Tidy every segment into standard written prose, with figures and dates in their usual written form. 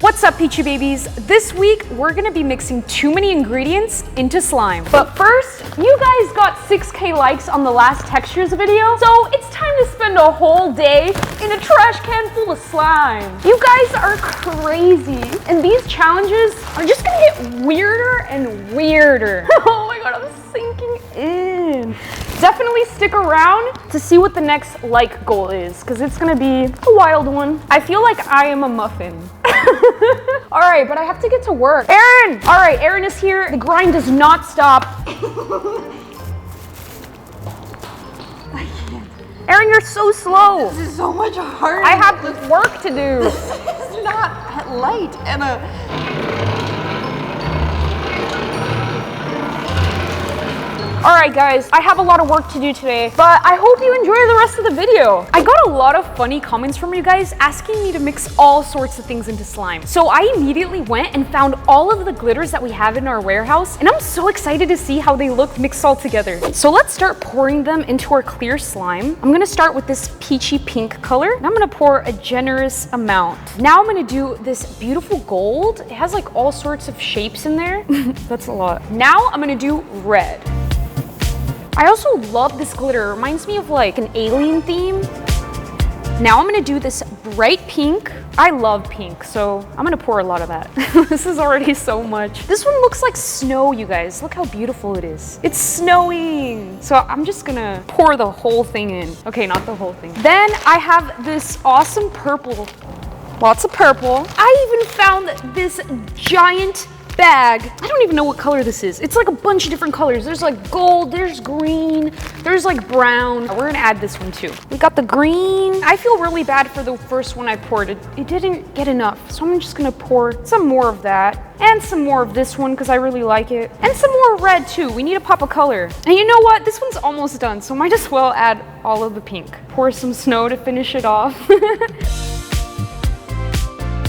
What's up, Peachy Babies? This week, we're gonna be mixing too many ingredients into slime. But first, you guys got 6K likes on the last textures video, so it's time to spend a whole day in a trash can full of slime. You guys are crazy, and these challenges are just gonna get weirder and weirder. Oh my god, I'm sinking in. Definitely stick around to see what the next like goal is, because it's gonna be a wild one. I feel like I am a muffin. All right, but I have to get to work. Aaron! All right, Aaron is here. The grind does not stop. I can't. Aaron, you're so slow. This is so much harder. I have work to do. This is not light and a... All right, guys, I have a lot of work to do today, but I hope you enjoy the rest of the video. I got a lot of funny comments from you guys asking me to mix all sorts of things into slime. So I immediately went and found all of the glitters that we have in our warehouse, and I'm so excited to see how they look mixed all together. So let's start pouring them into our clear slime. I'm gonna start with this peachy pink color, and I'm gonna pour a generous amount. Now I'm gonna do this beautiful gold. It has like all sorts of shapes in there. That's a lot. Now I'm gonna do red. I also love this glitter. It reminds me of like an alien theme. Now I'm gonna do this bright pink. I love pink, so I'm gonna pour a lot of that. This is already so much. This one looks like snow, you guys. Look how beautiful it is. It's snowing. So I'm just gonna pour the whole thing in. Okay, not the whole thing. Then I have this awesome purple. Lots of purple. I even found this giant bag. I don't even know what color this is. It's like a bunch of different colors. There's like gold, there's green, there's like brown. We're gonna add this one too. We got the green. I feel really bad for the first one I poured. It didn't get enough. So I'm just gonna pour some more of that and some more of this one because I really like it. And some more red too. We need a pop of color. And you know what? This one's almost done, so might as well add all of the pink. Pour some snow to finish it off.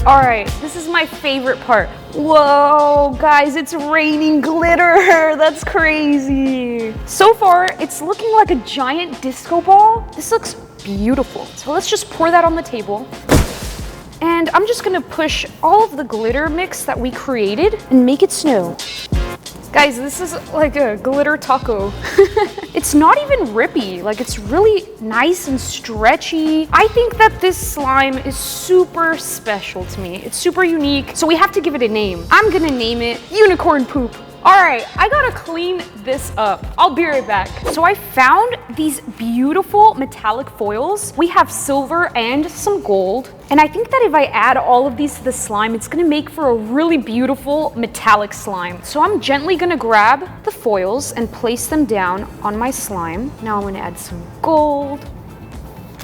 All right, this is my favorite part. Whoa, guys, it's raining glitter. That's crazy. So far, it's looking like a giant disco ball. This looks beautiful. So let's just pour that on the table. And I'm just gonna push all of the glitter mix that we created and make it snow. Guys, this is like a glitter taco. It's not even rippy, like it's really nice and stretchy. I think that this slime is super special to me. It's super unique, so we have to give it a name. I'm gonna name it Unicorn Poop. All right, I gotta clean this up. I'll be right back. So I found these beautiful metallic foils. We have silver and some gold. And I think that if I add all of these to the slime, it's gonna make for a really beautiful metallic slime. So I'm gently gonna grab the foils and place them down on my slime. Now I'm gonna add some gold.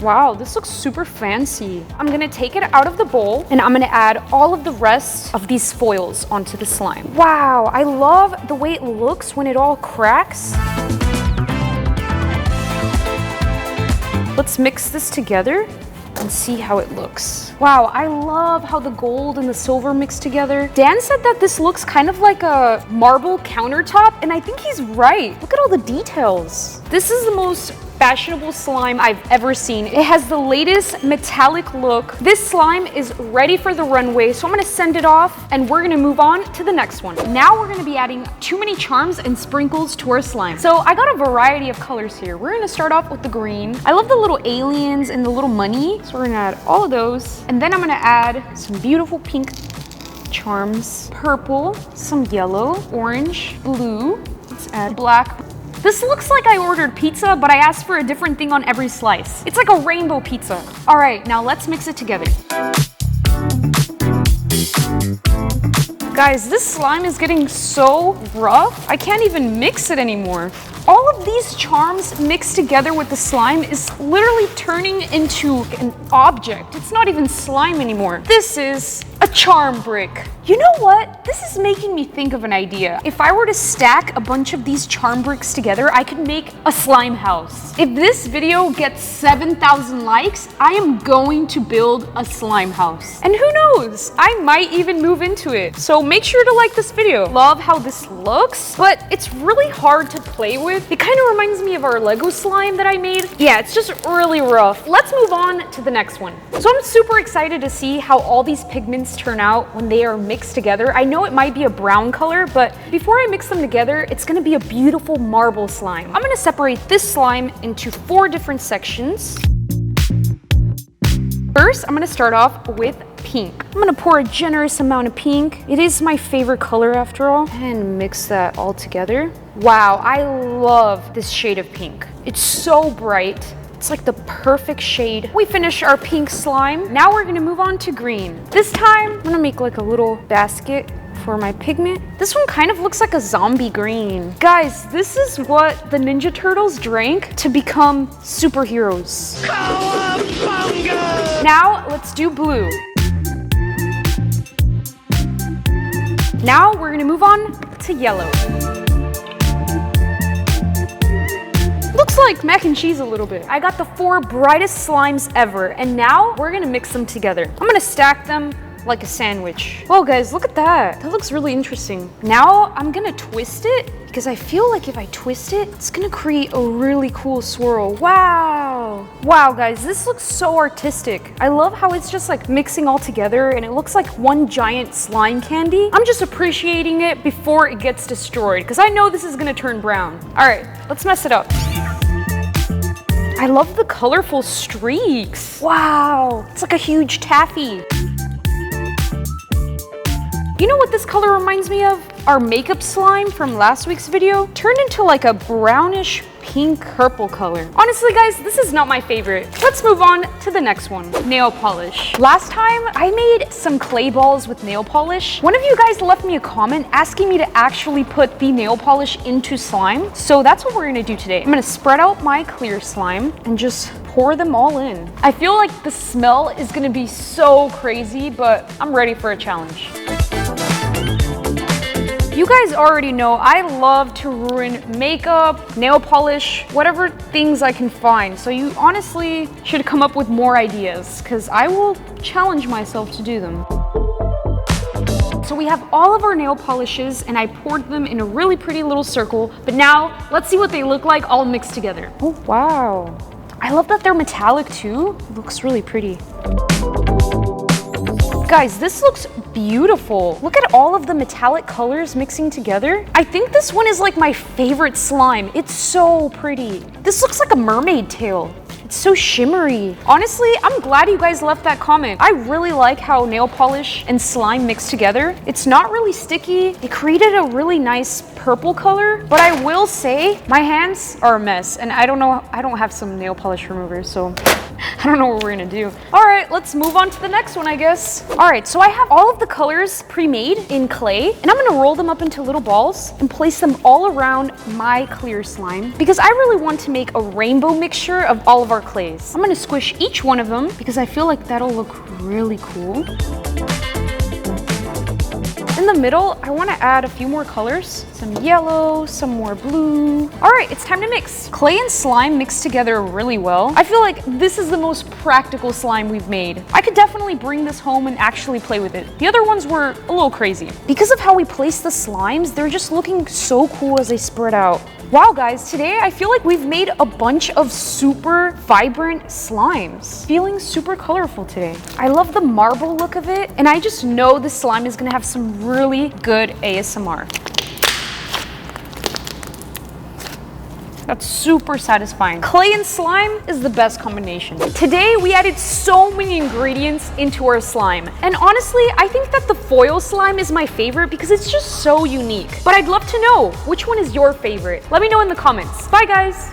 Wow, this looks super fancy. I'm gonna take it out of the bowl and I'm gonna add all of the rest of these foils onto the slime. Wow, I love the way it looks when it all cracks. Let's mix this together and see how it looks. Wow, I love how the gold and the silver mix together. Dan said that this looks kind of like a marble countertop, and I think he's right. Look at all the details. This is the most fashionable slime I've ever seen. It has the latest metallic look. This slime is ready for the runway, so I'm gonna send it off and we're gonna move on to the next one. Now we're gonna be adding too many charms and sprinkles to our slime. So I got a variety of colors here. We're gonna start off with the green. I love the little aliens and the little money, so we're gonna add all of those. And then I'm gonna add some beautiful pink charms, purple, some yellow, orange, blue. Let's add black. This looks like I ordered pizza, but I asked for a different thing on every slice. It's like a rainbow pizza. All right, now let's mix it together. Guys, this slime is getting so rough, I can't even mix it anymore. All of these charms mixed together with the slime is literally turning into an object. It's not even slime anymore. This is a charm brick. You know what? This is making me think of an idea. If I were to stack a bunch of these charm bricks together, I could make a slime house. If this video gets 7,000 likes, I am going to build a slime house. And who knows? I might even move into it. So make sure to like this video. Love how this looks, but it's really hard to play with. It kind of reminds me of our Lego slime that I made. Yeah, it's just really rough. Let's move on to the next one. So I'm super excited to see how all these pigments ingredients turn out when they are mixed together. I know it might be a brown color, but before I mix them together, it's gonna be a beautiful marble slime. I'm gonna separate this slime into 4 different sections. First, I'm gonna start off with pink. I'm gonna pour a generous amount of pink. It is my favorite color after all. And mix that all together. Wow, I love this shade of pink. It's so bright. It's like the perfect shade. We finished our pink slime. Now we're gonna move on to green. This time, I'm gonna make like a little basket for my pigment. This one kind of looks like a zombie green. Guys, this is what the Ninja Turtles drank to become superheroes. Now, let's do blue. Now, we're gonna move on to yellow. Looks like mac and cheese a little bit. I got the 4 brightest slimes ever, and now we're gonna mix them together. I'm gonna stack them like a sandwich. Whoa guys, look at that. That looks really interesting. Now I'm gonna twist it because I feel like if I twist it, it's gonna create a really cool swirl. Wow. Wow guys, this looks so artistic. I love how it's just like mixing all together and it looks like one giant slime candy. I'm just appreciating it before it gets destroyed because I know this is gonna turn brown. All right, let's mess it up. I love the colorful streaks. Wow, it's like a huge taffy. You know what this color reminds me of? Our makeup slime from last week's video turned into like a brownish pink purple color. Honestly guys, this is not my favorite. Let's move on to the next one, nail polish. Last time I made some clay balls with nail polish. One of you guys left me a comment asking me to actually put the nail polish into slime. So that's what we're gonna do today. I'm gonna spread out my clear slime and just pour them all in. I feel like the smell is gonna be so crazy, but I'm ready for a challenge. You guys already know I love to ruin makeup, nail polish, whatever things I can find. So you honestly should come up with more ideas because I will challenge myself to do them. So we have all of our nail polishes and I poured them in a really pretty little circle. But now let's see what they look like all mixed together. Oh, wow. I love that they're metallic too. It looks really pretty. Guys, this looks beautiful. Look at all of the metallic colors mixing together. I think this one is like my favorite slime. It's so pretty. This looks like a mermaid tail. It's so shimmery. Honestly, I'm glad you guys left that comment. I really like how nail polish and slime mix together. It's not really sticky. It created a really nice purple color, but I will say my hands are a mess and I don't have some nail polish removers, so I don't know what we're gonna do. All right, let's move on to the next one, I guess. All right, so I have all of the colors pre-made in clay and I'm gonna roll them up into little balls and place them all around my clear slime because I really want to make a rainbow mixture of all of our clays. I'm gonna squish each one of them because I feel like that'll look really cool. In the middle, I want to add a few more colors. Some yellow, some more blue. All right, it's time to mix. Clay and slime mix together really well. I feel like this is the most practical slime we've made. I could definitely bring this home and actually play with it. The other ones were a little crazy. Because of how we place the slimes, they're just looking so cool as they spread out. Wow guys, today I feel like we've made a bunch of super vibrant slimes. Feeling super colorful today. I love the marble look of it, and I just know this slime is gonna have some really good ASMR. That's super satisfying. Clay and slime is the best combination. Today, we added so many ingredients into our slime. And honestly, I think that the foil slime is my favorite because it's just so unique. But I'd love to know, which one is your favorite? Let me know in the comments. Bye guys.